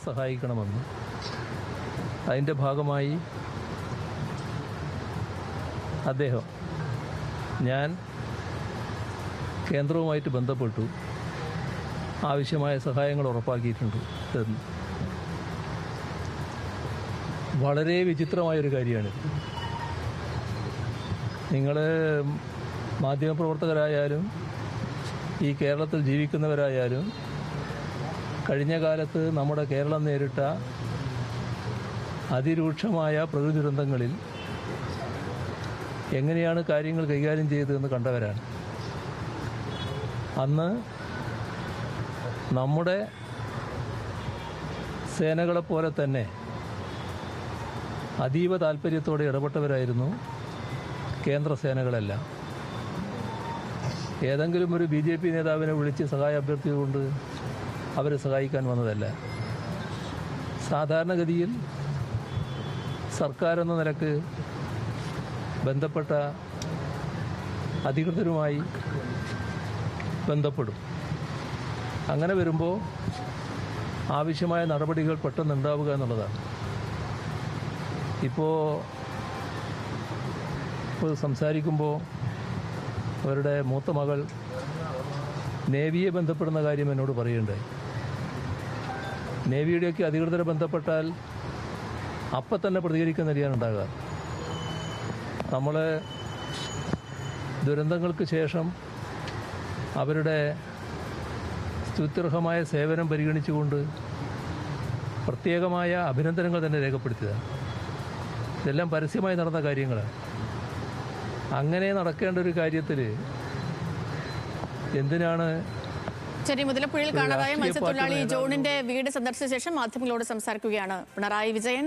സഹായിക്കണമെന്ന്. അതിൻ്റെ ഭാഗമായി അദ്ദേഹം ഞാൻ കേന്ദ്രവുമായിട്ട് ബന്ധപ്പെട്ടു ആവശ്യമായ സഹായങ്ങൾ ഉറപ്പാക്കിയിട്ടുണ്ട് എന്ന്. വളരെ വിചിത്രമായൊരു കാര്യമാണിത്. നിങ്ങൾ മാധ്യമപ്രവർത്തകരായാലും ഈ കേരളത്തിൽ ജീവിക്കുന്നവരായാലും കഴിഞ്ഞ കാലത്ത് നമ്മുടെ കേരളം നേരിട്ട അതിരൂക്ഷമായ പ്രകൃതി ദുരന്തങ്ങളിൽ എങ്ങനെയാണ് കാര്യങ്ങൾ കൈകാര്യം ചെയ്തതെന്ന് കണ്ടവരാണ്. അന്ന് നമ്മുടെ സേനകളെപ്പോലെ തന്നെ അതീവ താല്പര്യത്തോടെ ഇടപെട്ടവരായിരുന്നു കേന്ദ്ര സേനകളെല്ലാം. ഏതെങ്കിലും ഒരു BJP നേതാവിനെ വിളിച്ച് സഹായം അഭ്യർത്ഥിച്ചുകൊണ്ട് അവരെ സഹായിക്കാൻ വന്നതല്ല. സാധാരണഗതിയിൽ സർക്കാർ എന്ന നിലക്ക് ബന്ധപ്പെട്ട അധികൃതരുമായി ബന്ധപ്പെടും. അങ്ങനെ വരുമ്പോൾ ആവശ്യമായ നടപടികൾ പെട്ടെന്നുണ്ടാവുക എന്നുള്ളതാണ്. ഇപ്പോൾ സംസാരിക്കുമ്പോൾ അവരുടെ മൂത്ത മകൾ നേവിയെ ബന്ധപ്പെടുന്ന കാര്യം എന്നോട് പറയുണ്ടായി. നേവിയുടെയൊക്കെ അധികൃതരെ ബന്ധപ്പെട്ടാൽ അപ്പം തന്നെ പ്രതികരിക്കുന്ന നിലയാണ് ഉണ്ടാകുക. നമ്മൾ ദുരന്തങ്ങൾക്ക് ശേഷം അവരുടെ സ്തുത്യർഹമായ സേവനം പരിഗണിച്ചുകൊണ്ട് പ്രത്യേകമായ അഭിനന്ദനങ്ങൾ തന്നെ രേഖപ്പെടുത്തിയതാണ്. ഇതെല്ലാം പരസ്യമായി നടന്ന കാര്യങ്ങളാണ്. അങ്ങനെ നടക്കേണ്ട ഒരു കാര്യത്തിൽ എന്തിനാണ്? ശരി, മുതലപ്പുഴയിൽ കാണാതായ മത്സ്യത്തൊഴിലാളി ജോണിന്റെ വീട് സന്ദർശിച്ച ശേഷം മാധ്യമങ്ങളോട് സംസാരിക്കുകയാണ് പിണറായി വിജയൻ.